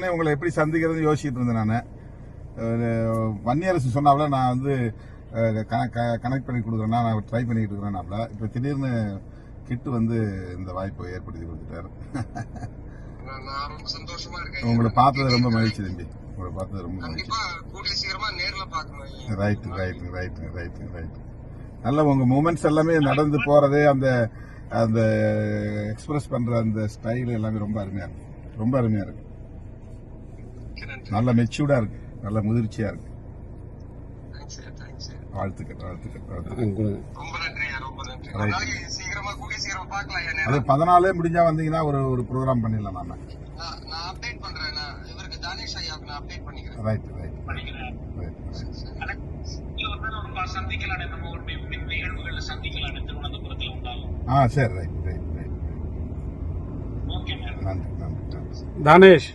திடீர்னு உங்களை எப்படி சந்திக்கிறதுன்னு யோசிச்சுட்டு இருந்தேன் நான். வன்னியரசு சொன்னாப்ல நான் வந்து கனெக்ட் பண்ணி கொடுக்குறேன்னா நான் ட்ரை பண்ணிட்டு இருக்கிறேன்னாப்ல. இப்போ திடீர்னு கிட்டு வந்து இந்த வாய்ப்பை ஏற்படுத்தி கொடுத்துட்டாரு. உங்களை பார்த்தது ரொம்ப மகிழ்ச்சி தம்பி, உங்களை பார்த்தது ரொம்ப மகிழ்ச்சி. Right right right right right. நல்ல உங்க மூமெண்ட்ஸ் எல்லாமே நடந்து போறது, அந்த அந்த எக்ஸ்பிரஸ் பண்ற அந்த ஸ்டைல் எல்லாமே ரொம்ப அருமையா இருக்கு, ரொம்ப அருமையா இருக்கு. நல்ல மெச்சூர்டா இருக்கு, நல்ல முதிர்ச்சியா இருக்கு. வாழ்த்துக்கள் வாழ்த்துக்கள் வாழ்த்துக்கள். அது 14 முடிஞ்சா வந்தீங்கன்னா ஒரு ப்ரோக்ராம் பண்ணிடலாம் நாம. ரைட் ரைட் சரி ரைட் ரைட் ரைட். நன்றி நன்றி. தானேஷ்.